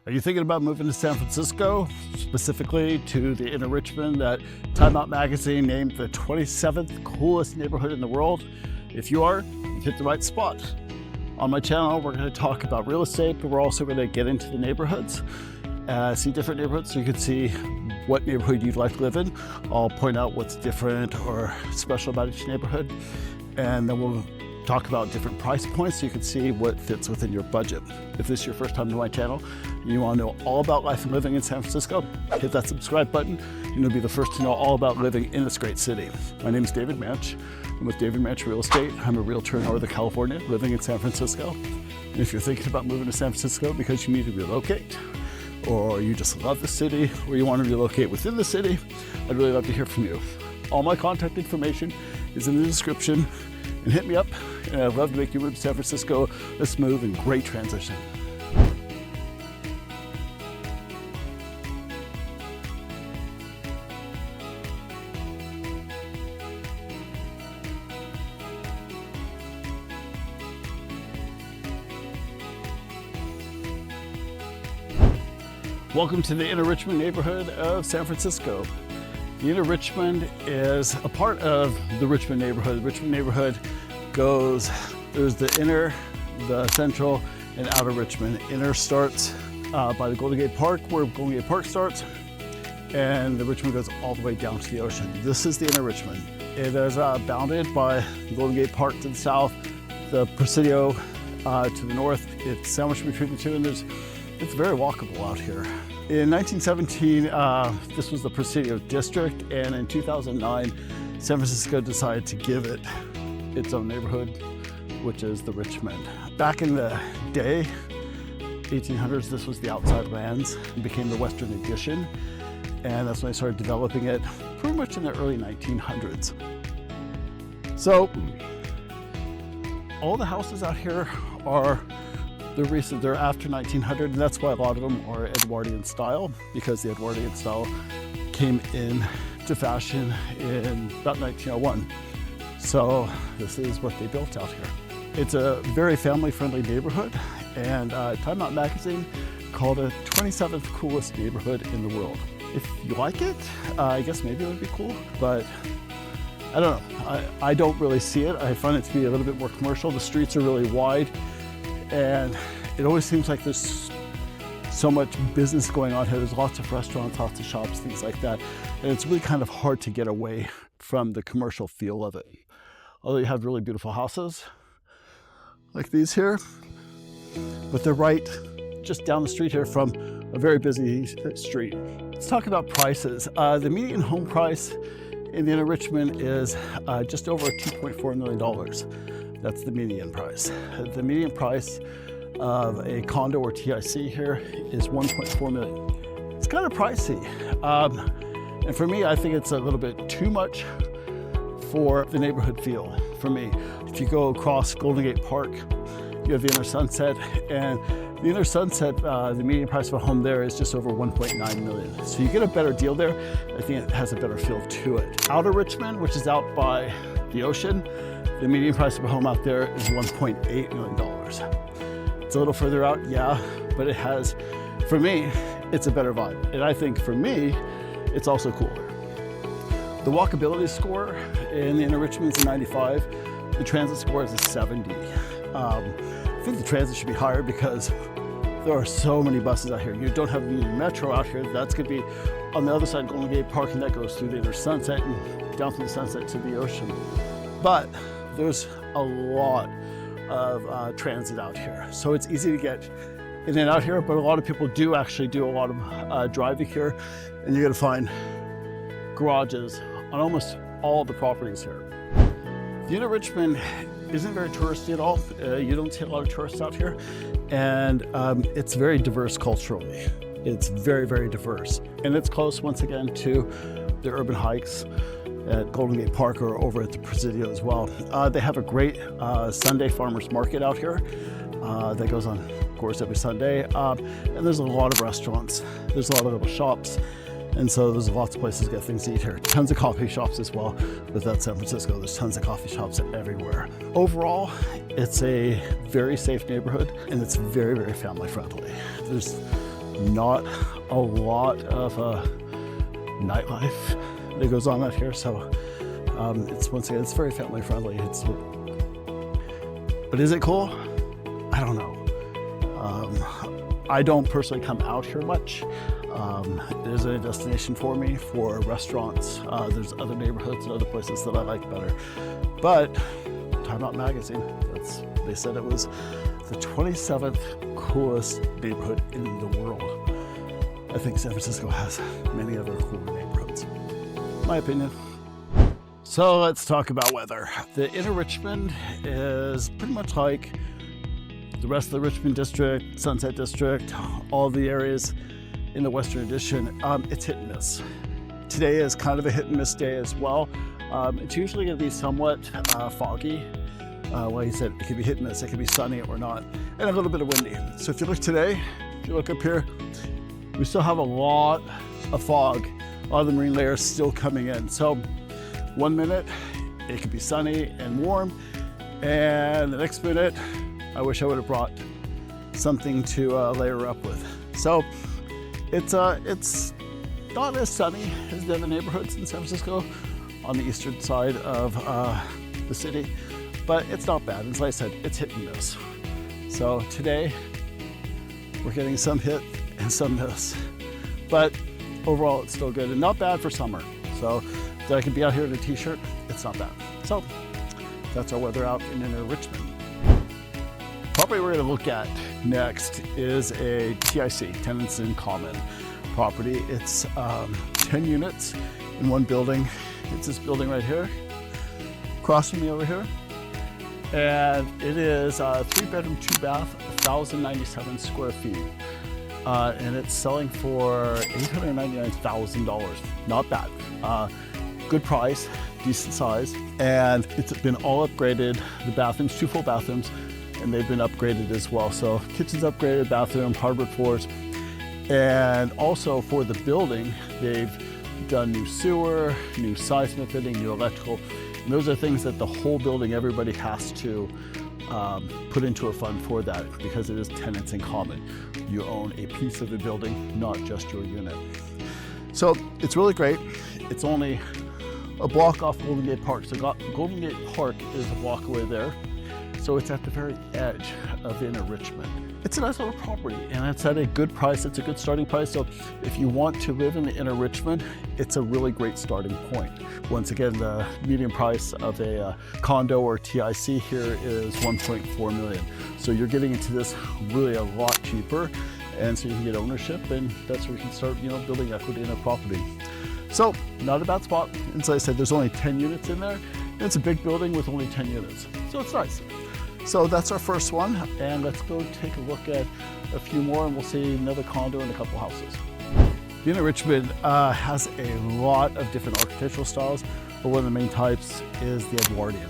Are you thinking about moving to San Francisco, specifically to the Inner Richmond that Time Out magazine named the 27th coolest neighborhood in the world? If you are, you've hit the right spot. On my channel, we're going to talk about real estate, but we're also going to get into the neighborhoods, see different neighborhoods so you can see what neighborhood you'd like to live in. I'll point out what's different or special about each neighborhood, and then we'll talk about different price points so you can see what fits within your budget. If this is your first time to my channel and you want to know all about life and living in San Francisco, hit that subscribe button and you'll be the first to know all about living in this great city. My name is David Mansch. I'm with David Mansch Real Estate. I'm a realtor in Northern California living in San Francisco. And if you're thinking about moving to San Francisco because you need to relocate, or you just love the city, or you want to relocate within the city, I'd really love to hear from you. All my contact information is in the description, and hit me up, and I'd love to make you move to San Francisco a smooth and great transition. Welcome to the Inner Richmond neighborhood of San Francisco. The Inner Richmond is a part of the Richmond neighborhood. The Richmond neighborhood there's the inner, the central, and outer Richmond. Inner starts by the Golden Gate Park, where Golden Gate Park starts, and the Richmond goes all the way down to the ocean. This is the Inner Richmond. It is bounded by the Golden Gate Park to the south, the Presidio to the north. It's sandwiched between the two, and it's very walkable out here. In 1917, this was the Presidio district, and in 2009, San Francisco decided to give it its own neighborhood, which is the Richmond. Back in the day, 1800s, this was the outside lands. It became the Western Addition, and that's when they started developing it pretty much in the early 1900s. So, all the houses out here they're recent, they're after 1900, and that's why a lot of them are Edwardian style, because the Edwardian style came into fashion in about 1901. So this is what they built out here. It's a very family-friendly neighborhood, and Time Out magazine called it 27th coolest neighborhood in the world. If you like it, I guess maybe it would be cool, but I don't know. I don't really see it. I find it to be a little bit more commercial. The streets are really wide, and it always seems like there's so much business going on here. There's lots of restaurants, lots of shops, things like that. And it's really kind of hard to get away from the commercial feel of it. Although you have really beautiful houses like these here, but they're right just down the street here from a very busy street. Let's talk about prices. The median home price in the Inner Richmond is just over $2.4 million. That's the median price. The median price of a condo or TIC here is $1.4 million. It's kind of pricey. And for me, I think it's a little bit too much for the neighborhood feel for me. If you go across Golden Gate Park, you have the Inner Sunset, and the Inner Sunset, the median price of a home there is just over $1.9 million. So you get a better deal there. I think it has a better feel to it. Outer Richmond, which is out by the ocean, the median price of a home out there is $1.8 million. It's a little further out, yeah, but it has, for me, it's a better vibe. And I think for me, it's also cooler. The walkability score in the Inner Richmond is a 95. The transit score is a 70. I think the transit should be higher because there are so many buses out here. You don't have the metro out here. That's going to be on the other side of Golden Gate Park, and that goes through the Inner Sunset and down through the Sunset to the ocean. But there's a lot of transit out here. So it's easy to get in and out here, but a lot of people do actually do a lot of driving here, and you're going to find garages on almost all the properties here. The Inner Richmond isn't very touristy at all. You don't see a lot of tourists out here, and it's very diverse culturally. It's very, very diverse, and it's close once again to the urban hikes at Golden Gate Park or over at the Presidio as well. They have a great Sunday farmers market out here that goes on, of course, every Sunday, and there's a lot of restaurants. There's a lot of little shops. And so there's lots of places to get things to eat here. Tons of coffee shops as well. Without San Francisco, there's tons of coffee shops everywhere. Overall, it's a very safe neighborhood and it's very, very family friendly. There's not a lot of nightlife that goes on out here. So it's, once again, it's very family friendly. But is it cool? I don't know. I don't personally come out here much. It is a destination for me for restaurants. There's other neighborhoods and other places that I like better. But Time Out Magazine, they said it was the 27th coolest neighborhood in the world. I think San Francisco has many other cool neighborhoods, my opinion. So let's talk about weather. The Inner Richmond is pretty much like the rest of the Richmond district, Sunset district, all the areas in the Western Addition. It's hit and miss. Today is kind of a hit and miss day as well. It's usually going to be somewhat foggy. Like I said, it could be hit and miss, it could be sunny or not, and a little bit of windy. So if you look today, if you look up here, we still have a lot of fog, a lot of the marine layers still coming in. So 1 minute, it could be sunny and warm, and the next minute, I wish I would have brought something to layer up with. So it's not as sunny as the other neighborhoods in San Francisco on the eastern side of the city, but it's not bad. As I said, it's hit and miss. So today, we're getting some hit and some miss, but overall it's still good and not bad for summer. So that I can be out here in a t-shirt, it's not bad. So that's our weather out in Inner Richmond. Property we're going to look at next is a TIC, Tenants in Common property. It's 10 units in one building. It's this building right here, across from me over here. And it is a 3-bedroom, 2-bath, 1,097 square feet. And it's selling for $899,000. Not bad. Good price, decent size. And it's been all upgraded. The bathrooms, 2 full bathrooms, and they've been upgraded as well. So kitchen's upgraded, bathroom, hardwood floors. And also for the building, they've done new sewer, new seismic fitting, new electrical. And those are things that the whole building, everybody has to put into a fund for that, because it is tenants in common. You own a piece of the building, not just your unit. So it's really great. It's only a block off Golden Gate Park. So Golden Gate Park is a block away there. So it's at the very edge of Inner Richmond. It's a nice little property, and it's at a good price. It's a good starting price. So if you want to live in the Inner Richmond, it's a really great starting point. Once again, the median price of a condo or TIC here is $1.4 million. So you're getting into this really a lot cheaper, and so you can get ownership, and that's where you can start, building equity in a property. So not a bad spot. And so I said, there's only 10 units in there. And it's a big building with only 10 units. So it's nice. So that's our first one, and let's go take a look at a few more, and we'll see another condo and a couple houses. The Inner Richmond has a lot of different architectural styles, but one of the main types is the Edwardian.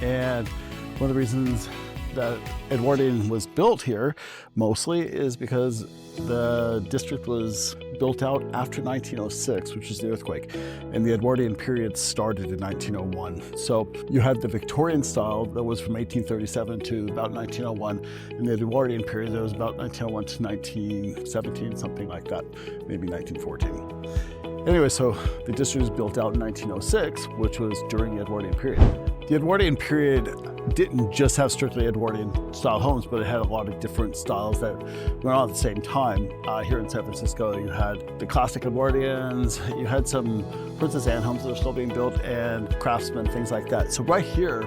And one of the reasons that Edwardian was built here mostly is because the district was built out after 1906, which is the earthquake, and the Edwardian period started in 1901. So you had the Victorian style that was from 1837 to about 1901, and the Edwardian period that was about 1901 to 1917, something like that, maybe 1914. Anyway, so the district was built out in 1906, which was during the Edwardian period. The Edwardian period didn't just have strictly Edwardian style homes, but it had a lot of different styles that went on at the same time. Here in San Francisco, you had the classic Edwardians, you had some Princess Anne homes that are still being built, and craftsmen, things like that. So right here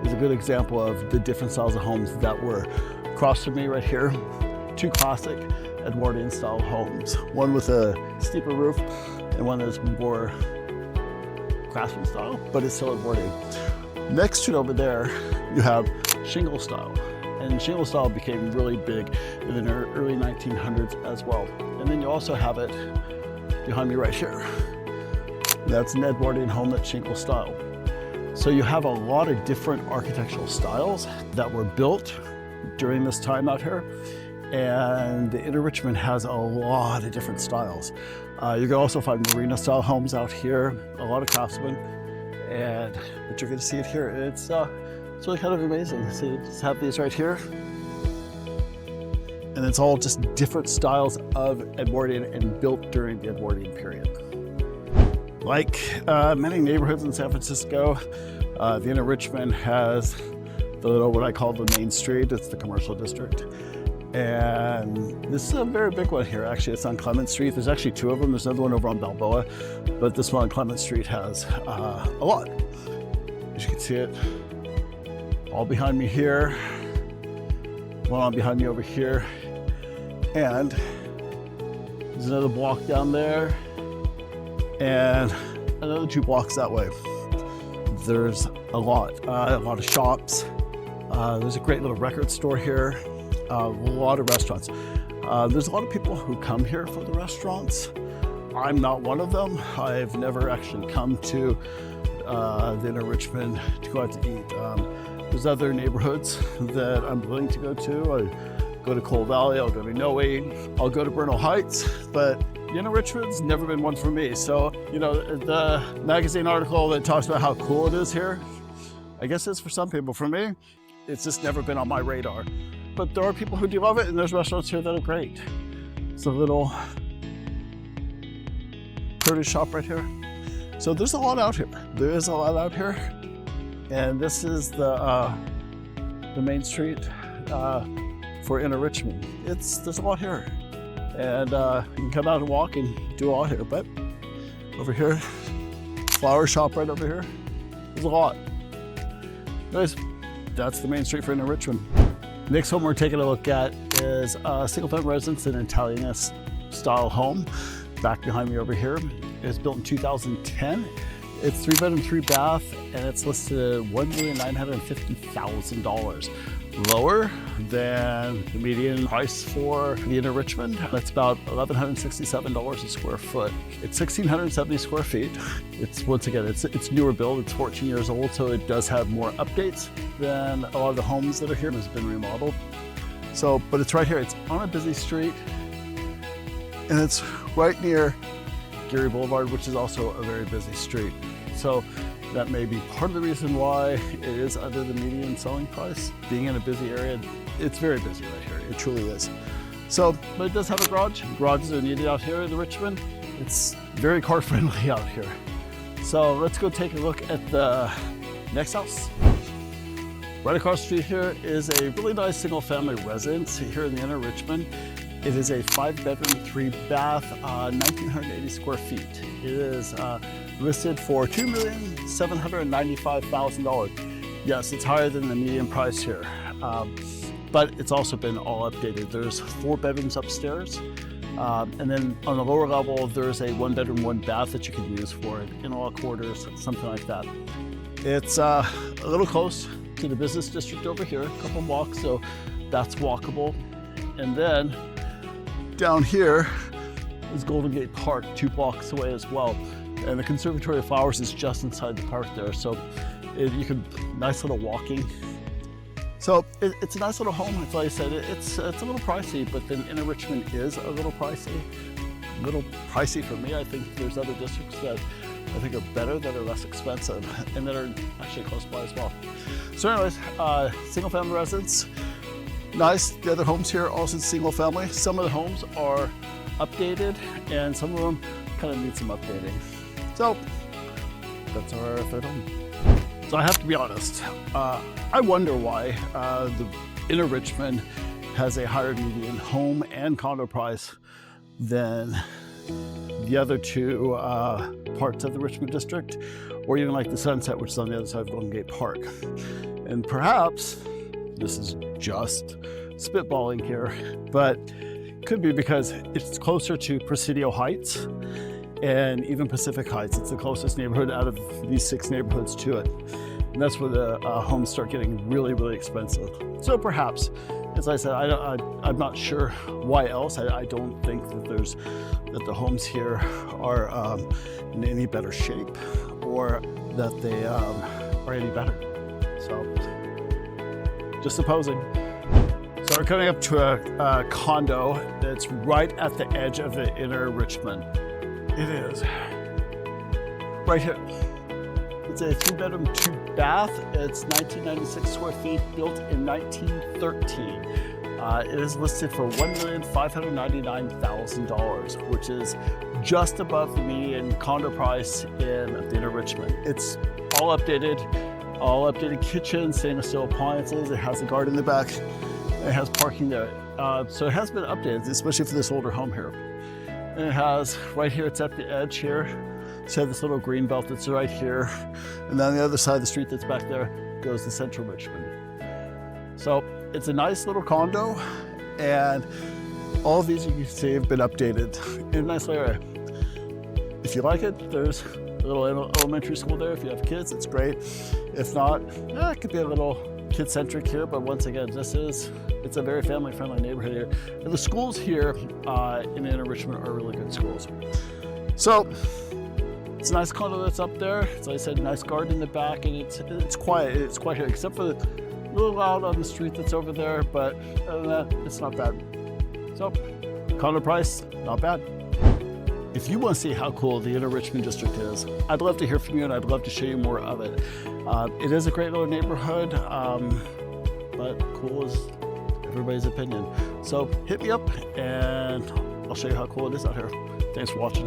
is a good example of the different styles of homes that were across from me right here. 2 classic Edwardian style homes, one with a steeper roof and one that's more craftsman style, but it's still Edwardian. Next to it over there, you have shingle style. And shingle style became really big in the early 1900s as well. And then you also have it behind me right here. That's an Edwardian home that's shingle style. So you have a lot of different architectural styles that were built during this time out here. And the Inner Richmond has a lot of different styles. You can also find marina style homes out here, a lot of craftsmen, but you're going to see it here. It's really kind of amazing. So you just have these right here. And it's all just different styles of Edwardian and built during the Edwardian period. Like many neighborhoods in San Francisco, the Inner Richmond has the little, what I call the main street. It's the commercial district. And this is a very big one here. Actually, it's on Clement Street. There's actually two of them. There's another one over on Balboa, but this one on Clement Street has a lot. As you can see it all behind me here, one on behind me over here, and there's another block down there, and another 2 blocks that way. There's a lot of shops. There's a great little record store here. A lot of restaurants. There's a lot of people who come here for the restaurants. I'm not one of them. I've never actually come to the Inner Richmond to go out to eat. There's other neighborhoods that I'm willing to go to. I go to Coal Valley, I'll go to Noe, I'll go to Bernal Heights, but the Inner Richmond's never been one for me. So, you know, the magazine article that talks about how cool it is here, I guess it's for some people. For me, it's just never been on my radar. But there are people who do love it, and there's restaurants here that are great. It's a little produce shop right here. So there's a lot out here. There is a lot out here. And this is the main street for Inner Richmond. There's a lot here. And you can come out and walk and do a lot here. But over here, flower shop right over here, there's a lot. Anyways, that's the main street for Inner Richmond. Next home we're taking a look at is a single-family residence, an Italianist style home. Back behind me over here. It's built in 2010. It's 3-bedroom, 3-bath, and it's listed at $1,950,000. Lower than the median price for the Inner Richmond. That's about $1,167 a square foot. It's 1,670 square feet. Once again, it's newer build. It's 14 years old, so it does have more updates than a lot of the homes that are here. It's been remodeled. So, but it's right here. It's on a busy street, and it's right near Geary Boulevard, which is also a very busy street. So that may be part of the reason why it is under the median selling price. Being in a busy area, it's very busy right here. It truly is. So, but it does have a garage. Garages are needed out here in the Richmond. It's very car friendly out here. So let's go take a look at the next house. Right across the street here is a really nice single family residence here in the Inner Richmond. It is a 5-bedroom, 3-bath, 1,980 square feet. It is listed for $2,795,000. Yes, it's higher than the median price here, but it's also been all updated. There's 4 bedrooms upstairs, and then on the lower level, there's a 1-bedroom, 1-bath that you can use for in-law quarters, something like that. It's a little close to the business district over here, a couple blocks, so that's walkable. And then down here is Golden Gate Park, 2 blocks away as well. And the Conservatory of Flowers is just inside the park there. So you can, nice little walking. So it's a nice little home. Like I said, it's a little pricey, but then Inner Richmond is a little pricey. A little pricey for me. I think there's other districts that I think are better, that are less expensive, and that are actually close by as well. So anyways, single family residence. Nice. The other homes here are also single family. Some of the homes are updated and some of them kind of need some updating. So that's our third home. So I have to be honest, I wonder why the Inner Richmond has a higher median home and condo price than the other 2 parts of the Richmond district, or even like the Sunset, which is on the other side of Golden Gate Park. And perhaps this is just spitballing here, but it could be because it's closer to Presidio Heights and even Pacific Heights. It's the closest neighborhood out of these 6 neighborhoods to it. And that's where the homes start getting really, really expensive. So perhaps, as I said, I'm not sure why else. I don't think that the homes here are in any better shape or that they are any better. So just supposing. So we're coming up to a condo that's right at the edge of the Inner Richmond. It is right here. It's a 3-bedroom, 2-bath. It's 1,996 square feet, built in 1913. It is listed for $1,599,000, which is just above the median condo price in the Inner Richmond. It's all updated kitchen, stainless steel appliances. It has a garden in the back. It has parking there. So it has been updated, especially for this older home here. And it has, right here, it's at the edge here. So you have this little green belt that's right here. And then on the other side of the street that's back there goes to Central Richmond. So it's a nice little condo, and all of these you can see have been updated in a nice area. If you like it, there's a little elementary school there. If you have kids, it's great. If not, it could be a little kid-centric here, but once again, it's a very family-friendly neighborhood here. And the schools here in Inner Richmond are really good schools. So it's a nice condo that's up there. It's, like I said, nice garden in the back, and it's quiet. It's quiet here, except for the little loud on the street that's over there, but other than that, it's not bad. So, condo price, not bad. If you want to see how cool the Inner Richmond district is, I'd love to hear from you, and I'd love to show you more of it. It is a great little neighborhood, but cool is everybody's opinion. So hit me up, and I'll show you how cool it is out here. Thanks for watching.